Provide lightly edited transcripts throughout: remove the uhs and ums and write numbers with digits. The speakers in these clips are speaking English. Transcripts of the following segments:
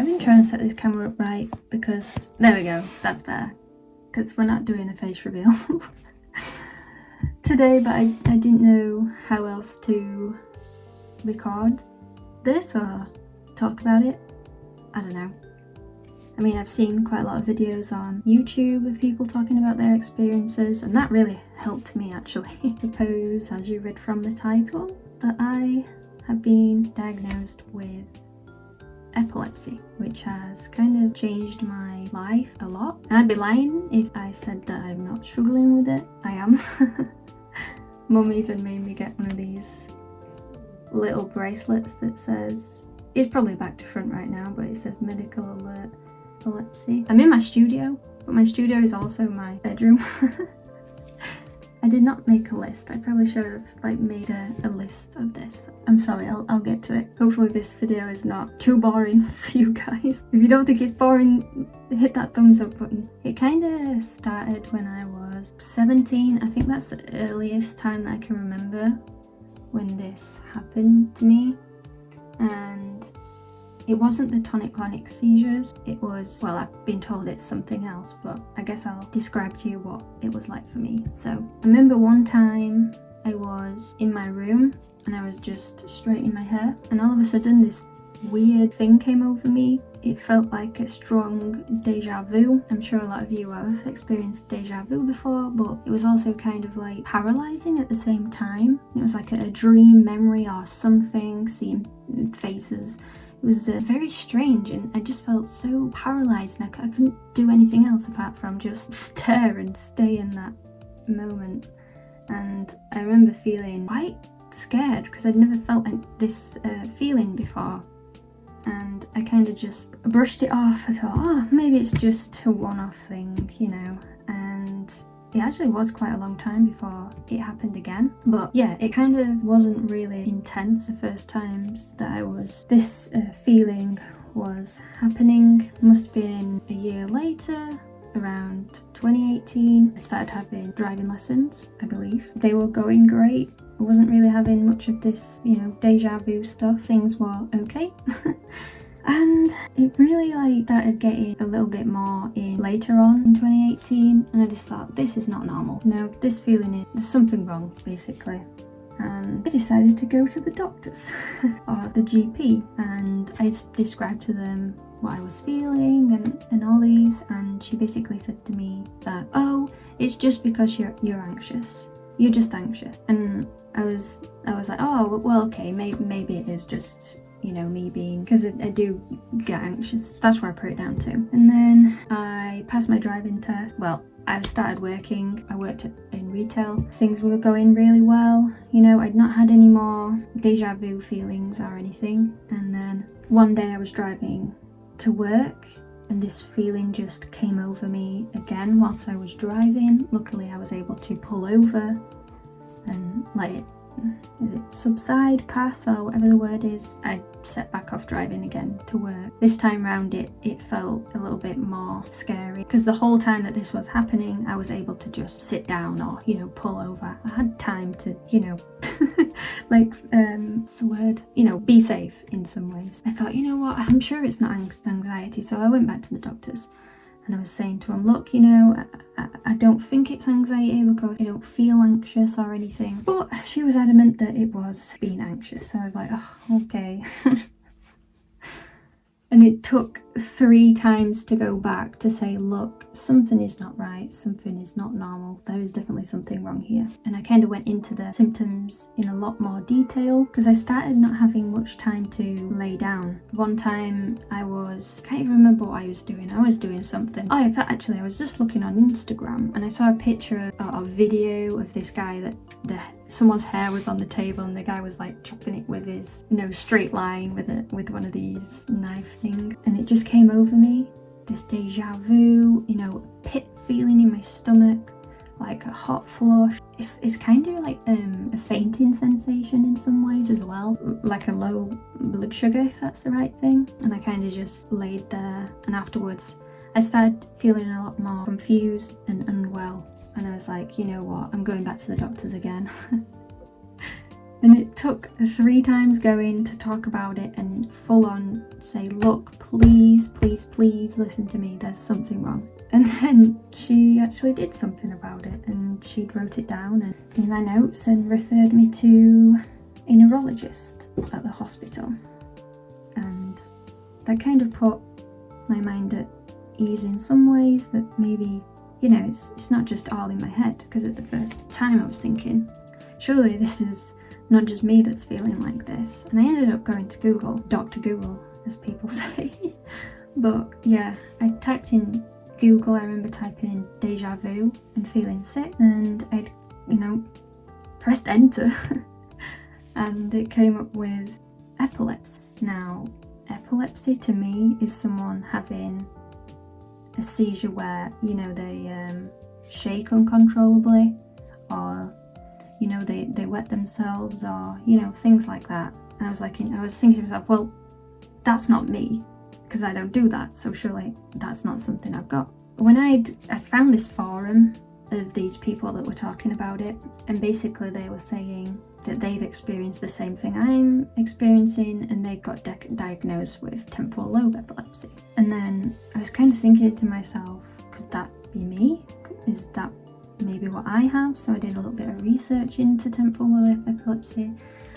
been trying to set this camera up right because, there we go, that's better. Because we're not doing a face reveal today, but I didn't know how else to record this or talk about it. I don't know. I mean, I've seen quite a lot of videos on YouTube of people talking about their experiences, and that really helped me actually. I suppose, as you read from the title, that I have been diagnosed with epilepsy, which has kind of changed my life a lot. And I'd be lying if I said that I'm not struggling with it. I am. Mum even made me get one of these little bracelets that says, it's probably back to front right now, but it says medical alert epilepsy. I'm in my studio, but my studio is also my bedroom. I did not make a list. I probably should have made a list of this. I'm sorry, I'll get to it. Hopefully this video is not too boring for you guys. If you don't think it's boring, hit that thumbs up button. It kind of started when I was 17. I think that's the earliest time that I can remember when this happened to me. And it wasn't the tonic-clonic seizures, it was, well, I've been told it's something else, but I guess I'll describe to you what it was like for me. So, I remember one time I was in my room and I was just straightening my hair, and all of a sudden this weird thing came over me. It felt like a strong deja vu. I'm sure a lot of you have experienced deja vu before, but it was also kind of like paralyzing at the same time. It was like a dream memory or something, seeing faces. It was very strange, and I just felt so paralysed, and I couldn't do anything else apart from just stare and stay in that moment. And I remember feeling quite scared because I'd never felt this feeling before. And I kind of just brushed it off. I thought, oh, maybe it's just a one-off thing, you know. And it actually was quite a long time before it happened again. But yeah, it kind of wasn't really intense the first times that this feeling was happening. Must have been a year later, around 2018. I started having driving lessons, I believe. They were going great. I wasn't really having much of this, you know, deja vu stuff. Things were okay. And it really started getting a little bit more in later on in 2018, and I just thought, this is not normal. No, this feeling there's something wrong, basically. And I decided to go to the doctors or the GP, and I described to them what I was feeling and all these, and she basically said to me that, oh, it's just because you're anxious. You're just anxious. And I was like, oh, well, okay, maybe it is just, you know, me being, because I do get anxious. That's where I put it down to. And then I passed my driving test. Well, I started working. I worked in retail. Things were going really well. You know, I'd not had any more deja vu feelings or anything. And then one day I was driving to work, and this feeling just came over me again whilst I was driving. Luckily, I was able to pull over and let it subside, pass, or whatever the word is. I set back off driving again to work. This time round it felt a little bit more scary, because the whole time that this was happening I was able to just sit down or, you know, pull over. I had time to, you know, what's the word? You know, be safe in some ways. I thought, you know what, I'm sure it's not anxiety, so I went back to the doctors. And I was saying to him, look, you know, I don't think it's anxiety because I don't feel anxious or anything. But she was adamant that it was being anxious. So I was like, oh, okay. And it took 3 times to go back to say, look, something is not right, something is not normal, there is definitely something wrong here. And I kind of went into the symptoms in a lot more detail, because I started not having much time to lay down. One time I can't even remember what I was doing something. Oh, in fact, actually, I was just looking on Instagram and I saw a picture or a video of this guy that someone's hair was on the table, and the guy was like chopping it with his, you know, straight line with one of these knife things, and it just came over me, this deja vu, you know, pit feeling in my stomach, like a hot flush. It's kind of like a fainting sensation in some ways as well, like a low blood sugar, if that's the right thing. And I kind of just laid there, and afterwards I started feeling a lot more confused and unwell. And I was like, you know what, I'm going back to the doctors again. And it took 3 times going to talk about it and full on say, look, please, please, please listen to me, there's something wrong. And then she actually did something about it, and she wrote it down and in my notes and referred me to a neurologist at the hospital. And that kind of put my mind at ease in some ways, that maybe, you know, it's not just all in my head, because at the first time I was thinking, surely this is not just me that's feeling like this. And I ended up going to Google, Dr. Google, as people say. But yeah, I typed in Google, I remember typing in deja vu and feeling sick, and I'd, you know, pressed enter and it came up with epilepsy. Now, epilepsy to me is someone having a seizure where, you know, they shake uncontrollably, or, you know, they wet themselves, or, you know, things like that. And I was thinking to myself, well, that's not me, because I don't do that, so surely that's not something I've got. When I found this forum of these people that were talking about it, and basically they were saying that they've experienced the same thing I'm experiencing, and they got diagnosed with temporal lobe epilepsy. And then I was kind of thinking to myself, could that be me? Is that maybe what I have? So I did a little bit of research into temporal lobe epilepsy,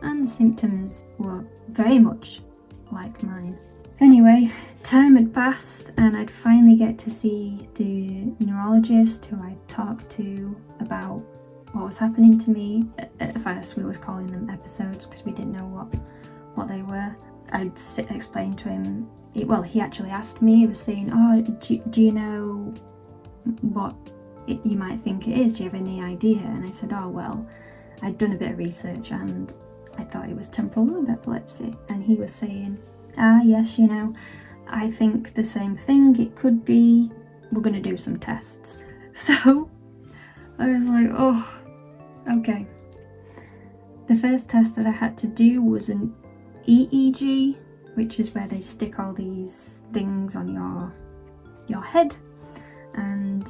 and the symptoms were very much like mine. Anyway, time had passed and I'd finally get to see the neurologist who I talked to about what was happening to me. At first we was calling them episodes because we didn't know what they were. I'd explain to him, he actually asked me, he was saying, oh, do you know what you might think it is? Do you have any idea? And I said, oh well, I'd done a bit of research and I thought it was temporal lobe epilepsy. And he was saying, yes, you know, I think the same thing, it could be, we're going to do some tests. So I was like, oh, okay. The first test that I had to do was an EEG, which is where they stick all these things on your head, and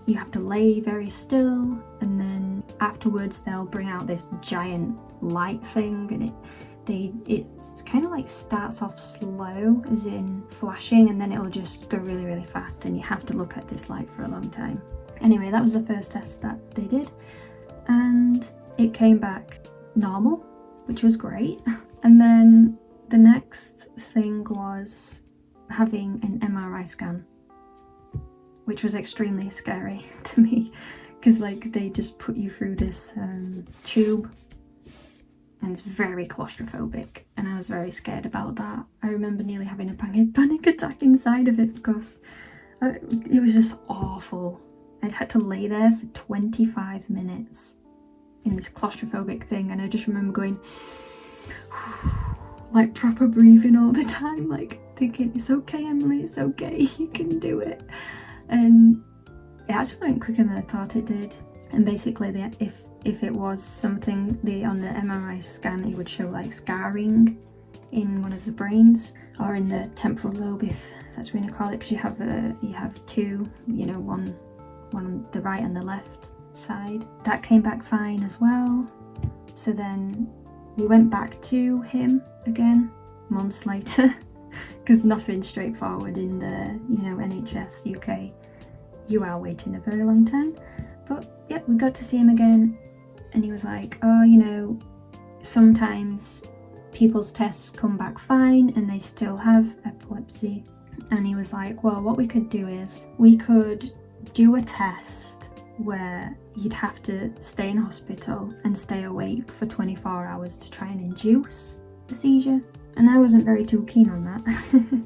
you have to lay very still, and then afterwards they'll bring out this giant light thing, and it's kind of like starts off slow, as in flashing, and then it'll just go really, really fast, and you have to look at this light for a long time. Anyway, that was the first test that they did, and it came back normal, which was great. And then the next thing was having an MRI scan, which was extremely scary to me, because like they just put you through this tube, and it's very claustrophobic, and I was very scared about that. I remember nearly having a panic attack inside of it because it was just awful. I'd had to lay there for 25 minutes in this claustrophobic thing, and I just remember going like proper breathing all the time, like thinking, it's okay, Emily, it's okay, you can do it. And it actually went quicker than I thought it did. And basically if it was something, on the MRI scan it would show like scarring in one of the brains, or in the temporal lobe, if that's what you call it, because you have two, you know, one on the right and the left side. That came back fine as well. So then we went back to him again months later, because nothing's straightforward in the, you know, NHS UK. You are waiting a very long time. But yeah, we got to see him again, and he was like, oh, you know, sometimes people's tests come back fine and they still have epilepsy. And he was like, well, what we could do is we could do a test where you'd have to stay in hospital and stay awake for 24 hours to try and induce a seizure. And I wasn't very too keen on that.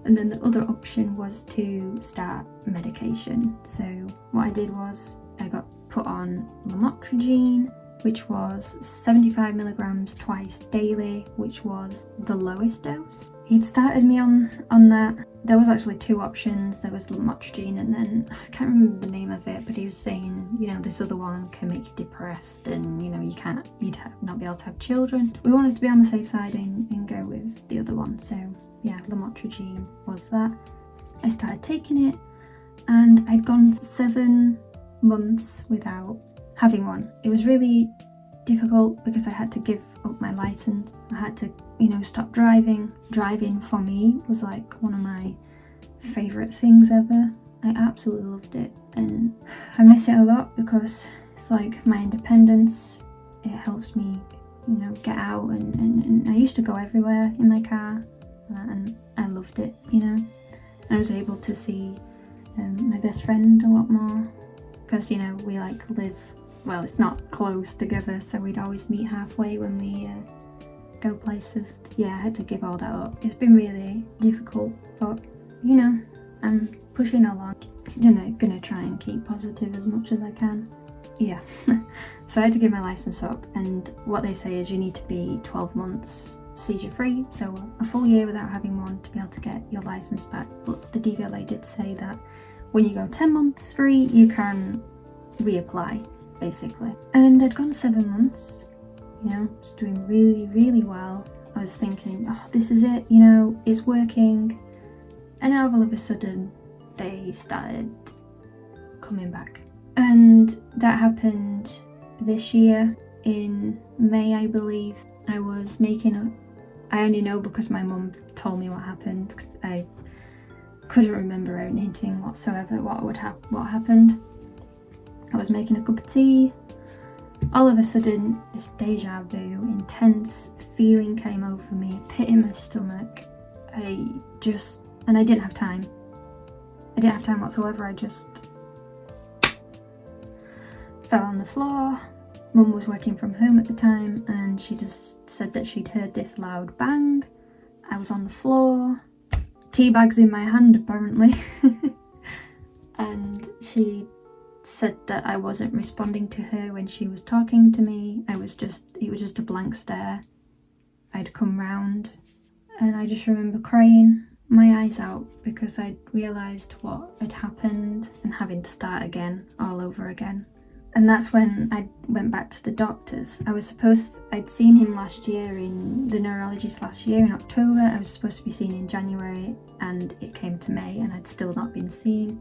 And then the other option was to start medication. So what I did was I got put on lamotrigine, which was 75 milligrams twice daily, which was the lowest dose. He'd started me on that. There was actually two options. There was lamotrigine, and then I can't remember the name of it, but he was saying, you know, this other one can make you depressed, and you know, you'd not be able to have children. We wanted to be on the safe side and go with the other one. So yeah, lamotrigine was that. I started taking it, and I'd gone 7 months without having one. It was really difficult because I had to give up my license. I had to, you know, stop driving. Driving for me was like one of my favourite things ever. I absolutely loved it, and I miss it a lot because it's like my independence. It helps me, you know, get out, and I used to go everywhere in my car, and I loved it, you know. I was able to see my best friend a lot more because, you know, we like live, well, it's not close together, so we'd always meet halfway when we go places. Yeah, I had to give all that up. It's been really difficult, but, you know, I'm pushing along. You know, gonna try and keep positive as much as I can. Yeah. So I had to give my license up, and what they say is you need to be 12 months seizure free, so a full year without having one to be able to get your license back. But the DVLA did say that when you go 10 months free, you can reapply, basically. And I'd gone 7 months, you know, was doing really, really well. I was thinking, oh, this is it, you know, it's working. And now all of a sudden, they started coming back. And that happened this year in May, I believe. I was making a... I only know because my mum told me what happened, because I couldn't remember anything whatsoever what happened. I was making a cup of tea. All of a sudden, this deja vu, intense feeling came over me, pit in my stomach. And I didn't have time. I didn't have time whatsoever. I just fell on the floor. Mum was working from home at the time, and she just said that she'd heard this loud bang. I was on the floor, tea bags in my hand apparently, and she said that I wasn't responding to her when she was talking to me. It was just a blank stare. I'd come round, and I just remember crying my eyes out because I'd realised what had happened and having to start again, all over again. And that's when I went back to the doctors. I'd seen him last year, the neurologist last year in October. I was supposed to be seen in January, and it came to May and I'd still not been seen.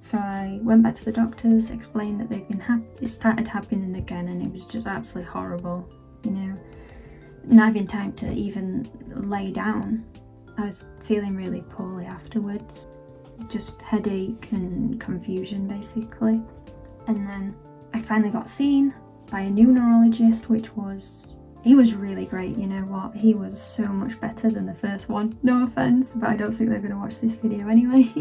So I went back to the doctors, explained that it started happening again, and it was just absolutely horrible, you know. Not having time to even lay down. I was feeling really poorly afterwards. Just headache and confusion basically. And then I finally got seen by a new neurologist, he was really great, you know what, he was so much better than the first one. No offense, but I don't think they're going to watch this video anyway.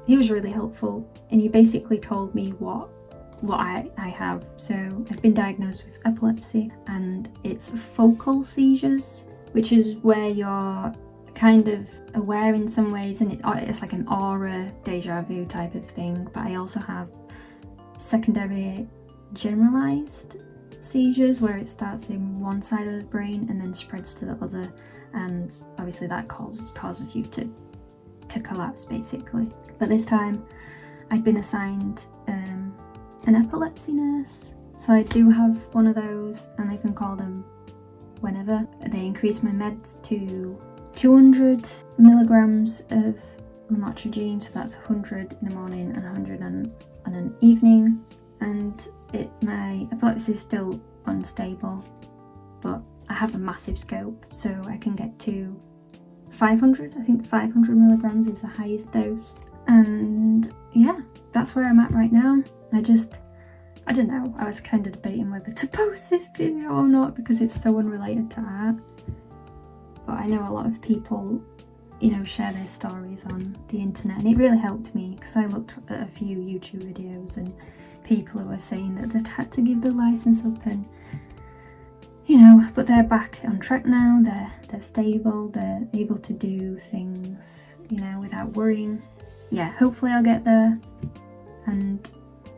He was really helpful, and he basically told me what I have. So I've been diagnosed with epilepsy, and it's focal seizures, which is where you're kind of aware in some ways, and it's like an aura, deja vu type of thing. But I also have secondary generalized seizures, where it starts in one side of the brain and then spreads to the other, and obviously that causes you to collapse basically. But this time I'd been assigned an epilepsy nurse, so I do have one of those, and I can call them whenever. They increased my meds to 200 milligrams of lamotrigine, so that's 100 in the morning and 100 on an evening. And my epilepsy is still unstable, but I have a massive scope, so I can get to 500. I think 500 milligrams is the highest dose. And yeah, that's where I'm at right now. I don't know, I was kind of debating whether to post this video or not because it's so unrelated to art. But I know a lot of people, you know, share their stories on the internet, and it really helped me because I looked at a few YouTube videos and people who were saying that they'd had to give the license up, and you know, but they're back on track now. They're stable, they're able to do things, you know, without worrying. Yeah, hopefully I'll get there. And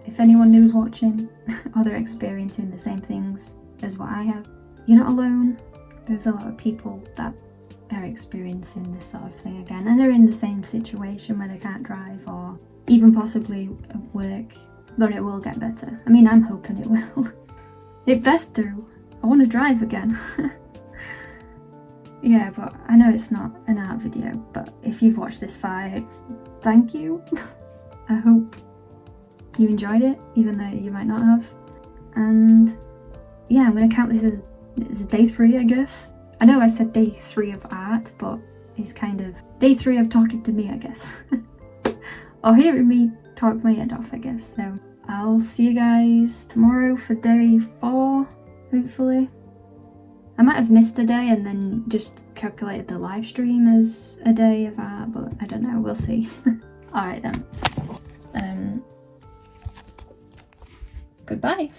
if anyone new's watching or they're experiencing the same things as what I have, you're not alone. There's a lot of people that are experiencing this sort of thing again, and they're in the same situation where they can't drive or even possibly at work. But it will get better. I mean, I'm hoping it will. It best do. I want to drive again. Yeah, but I know it's not an art video, but if you've watched this far, thank you. I hope you enjoyed it, even though you might not have. And yeah, I'm gonna count this as day 3, I guess. I know I said day 3 of art, but it's kind of day 3 of talking to me, I guess. Or hearing me talk my head off, I guess. So I'll see you guys tomorrow for day 4, hopefully. I might have missed a day and then just calculated the live stream as a day of art, but I don't know, we'll see. Alright then. Goodbye.